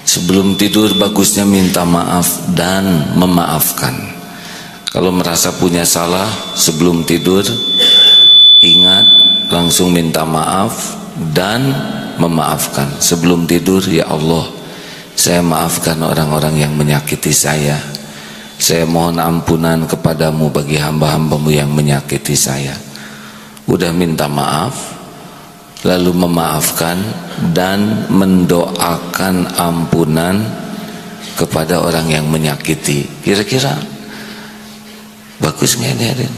Sebelum tidur bagusnya minta maaf dan memaafkan. Kalau merasa punya salah sebelum tidur, ingat langsung minta maaf dan memaafkan. Sebelum tidur, ya Allah, saya maafkan orang-orang yang menyakiti saya. Saya mohon ampunan kepadamu bagi hamba-hambamu yang menyakiti saya. Udah minta maaf, lalu memaafkan dan mendoakan ampunan kepada orang yang menyakiti. Kira-kira bagus nggak ini hadirin?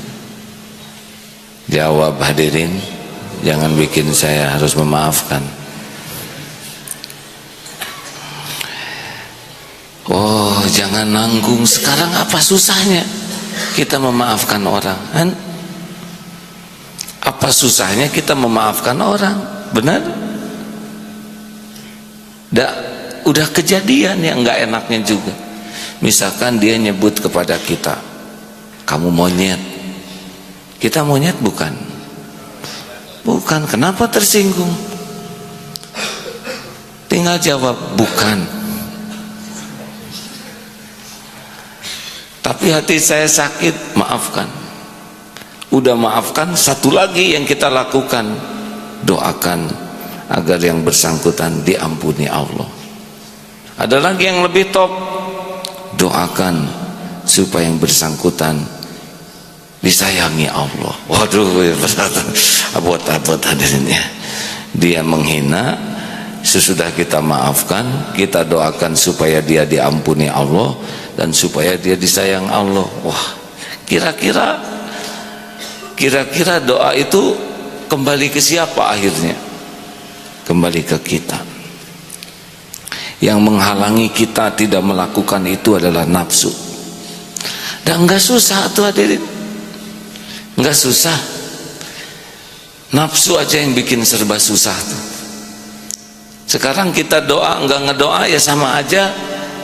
Jawab hadirin, jangan bikin saya harus memaafkan. Oh, jangan nanggung. Sekarang apa susahnya kita memaafkan orang, kan? Apa susahnya kita memaafkan orang? Benar? Udah kejadian yang nggak enaknya juga. Misalkan dia nyebut kepada kita, kamu monyet. Kita monyet bukan? Bukan. Kenapa tersinggung? Tinggal jawab bukan. Tapi hati saya sakit, maafkan. Udah maafkan, satu lagi yang kita lakukan, doakan agar yang bersangkutan diampuni Allah. Ada lagi yang lebih top, doakan supaya yang bersangkutan disayangi Allah. Waduh, abot-abot hadirinnya. Dia menghina, sesudah kita maafkan, kita doakan supaya dia diampuni Allah dan supaya dia disayang Allah. Wah, kira-kira doa itu kembali ke siapa akhirnya? Kembali ke kita. Yang menghalangi kita tidak melakukan itu adalah nafsu. Dan enggak susah tuh hadirin, enggak susah. Nafsu aja yang bikin serba susah tuh. Sekarang kita doa enggak ngedoa ya sama aja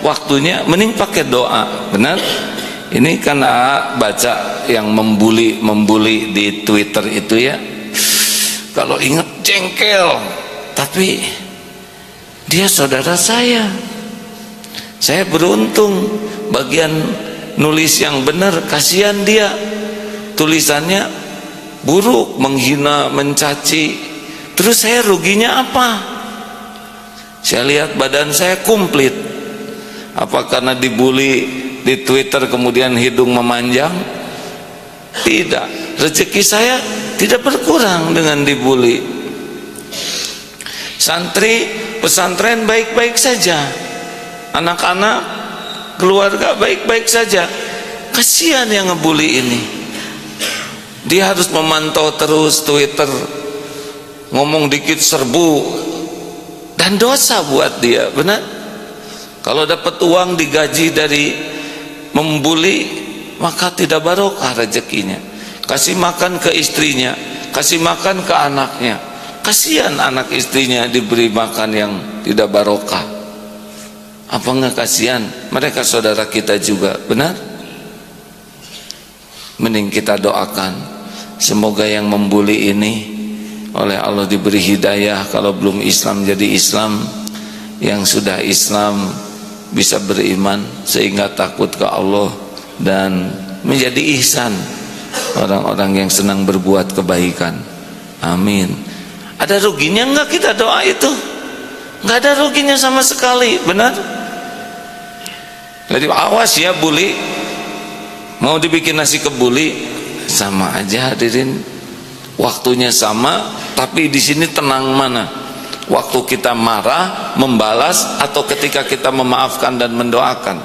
waktunya, mending pakai doa. Benar? Ini kan baca yang membuli di Twitter itu ya. Kalau ingat jengkel, tapi dia saudara saya. Saya beruntung bagian nulis yang benar, kasihan dia. Tulisannya buruk, menghina, mencaci. Terus saya ruginya apa? Saya lihat badan saya komplit. Apa karena dibully di Twitter kemudian hidung memanjang? Tidak. Rezeki saya tidak berkurang dengan dibully. Santri pesantren baik-baik saja, anak-anak keluarga baik-baik saja. Kasihan yang ngebully ini. Dia harus memantau terus Twitter, ngomong dikit serbu, dan dosa buat dia. Benar? Kalau dapat uang digaji dari membuli, maka tidak barokah rezekinya. Kasih makan ke istrinya, kasih makan ke anaknya. Kasihan anak istrinya diberi makan yang tidak barokah. Apa enggak kasihan? Mereka saudara kita juga. Benar? Mending kita doakan, semoga yang membuli ini oleh Allah diberi hidayah. Kalau belum Islam jadi Islam, yang sudah Islam bisa beriman sehingga takut ke Allah dan menjadi ihsan, orang-orang yang senang berbuat kebaikan. Amin. Ada ruginya enggak kita doa itu? Enggak ada ruginya sama sekali. Benar? Jadi awas ya bully. Mau dibikin nasi kebuli, sama aja hadirin. Waktunya sama, tapi di sini tenang mana? Waktu kita marah, membalas, atau ketika kita memaafkan dan mendoakan?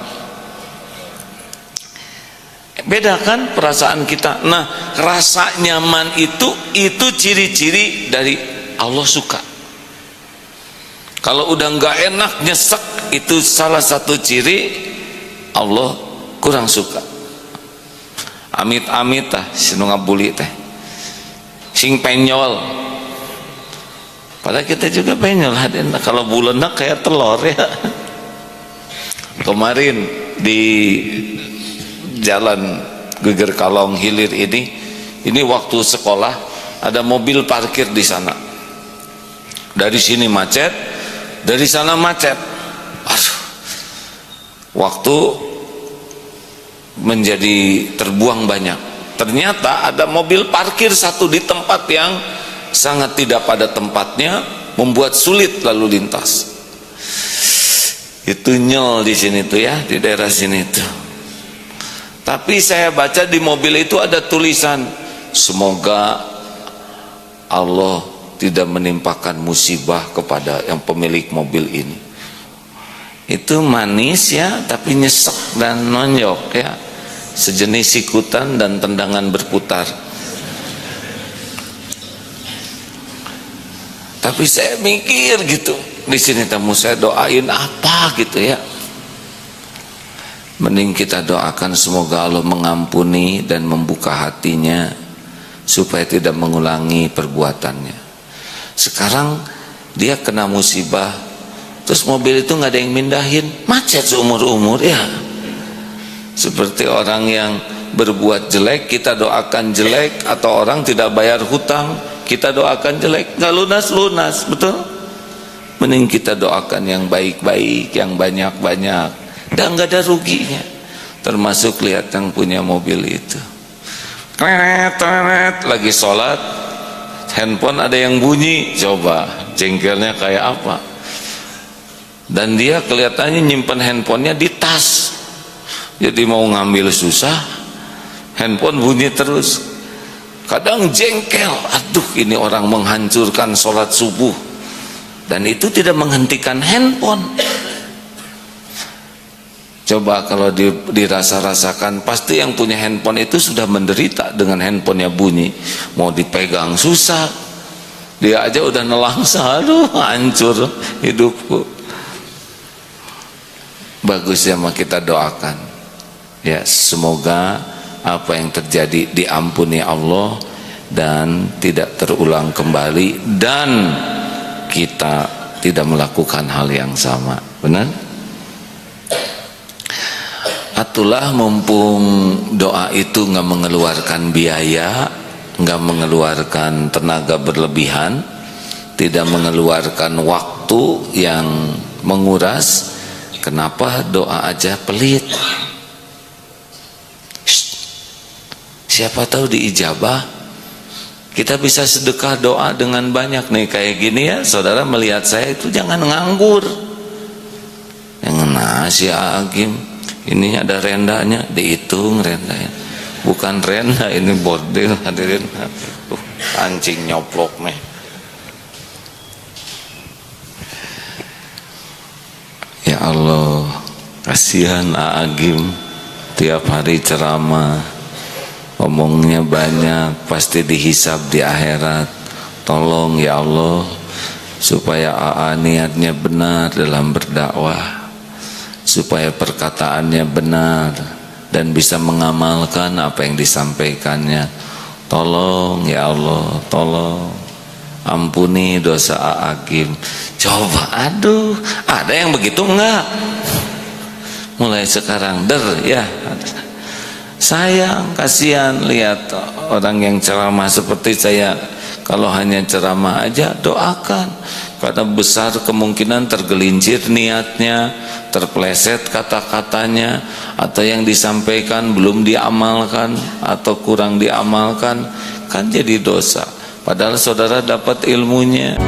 Beda kan perasaan kita. Nah, rasa nyaman itu ciri-ciri dari Allah suka. Kalau udah nggak enak, nyesek, itu salah satu ciri Allah kurang suka. Amit-amit tah sinu ngabuli teh, sing penyol. Padahal kita juga penyol hadirin. Kalau bulenak kayak telur ya. Kemarin di Jalan Geger Kalong Hilir ini waktu sekolah, ada mobil parkir di sana. Dari sini macet, dari sana macet. Aduh, waktu menjadi terbuang banyak. Ternyata ada mobil parkir satu di tempat yang sangat tidak pada tempatnya, membuat sulit lalu lintas. Itu nyel di sini tuh ya, di daerah sini tuh. Tapi saya baca di mobil itu ada tulisan, semoga Allah tidak menimpakan musibah kepada yang pemilik mobil ini. Itu manis ya, tapi nyesek dan nonjok ya, sejenis ikutan dan tendangan berputar. Tapi saya mikir gitu, di sini tamu saya doain apa gitu ya. Mending kita doakan semoga Allah mengampuni dan membuka hatinya supaya tidak mengulangi perbuatannya. Sekarang dia kena musibah, terus mobil itu nggak ada yang mindahin, macet seumur-umur ya. Seperti orang yang berbuat jelek kita doakan jelek, atau orang tidak bayar hutang kita doakan jelek, nggak lunas-lunas, betul? Mending kita doakan yang baik-baik, yang banyak-banyak, dan nggak ada ruginya. Termasuk lihat yang punya mobil itu, lagi sholat handphone ada yang bunyi, coba jengkelnya kayak apa. Dan dia kelihatannya nyimpen handphonenya di tas, jadi mau ngambil susah, handphone bunyi terus. Kadang jengkel, aduh ini orang menghancurkan sholat subuh, dan itu tidak menghentikan handphone. Coba kalau dirasa-rasakan, pasti yang punya handphone itu sudah menderita dengan handphonenya bunyi, mau dipegang susah, dia aja udah nelangsa, aduh hancur hidupku. Bagus ya, mah kita doakan ya, semoga apa yang terjadi diampuni Allah dan tidak terulang kembali, dan kita tidak melakukan hal yang sama. Benar? Atulah mumpung doa itu nggak mengeluarkan biaya, nggak mengeluarkan tenaga berlebihan, tidak mengeluarkan waktu yang menguras, kenapa doa aja pelit? Siapa tahu diijabah. Kita bisa sedekah doa dengan banyak nih, kayak gini ya, saudara melihat saya itu jangan nganggur. Jangan nasi Agim, ini ada rendanya, dihitung rendanya. Bukan renda, ini bordil hadirin. Anjing nyoplok nih. Ya Allah, kasihan Agim, tiap hari ceramah, ngomongnya banyak, pasti dihisab di akhirat. Tolong ya Allah, supaya AA niatnya benar dalam berdakwah, supaya perkataannya benar dan bisa mengamalkan apa yang disampaikannya. Tolong ya Allah, tolong ampuni dosa Agim. Coba, aduh, ada yang begitu enggak? Mulai sekarang ya. Sayang, kasihan lihat orang yang ceramah seperti saya. Kalau hanya ceramah aja, doakan, karena besar kemungkinan tergelincir niatnya, terpleset kata-katanya, atau yang disampaikan belum diamalkan atau kurang diamalkan, kan jadi dosa. Padahal saudara dapat ilmunya.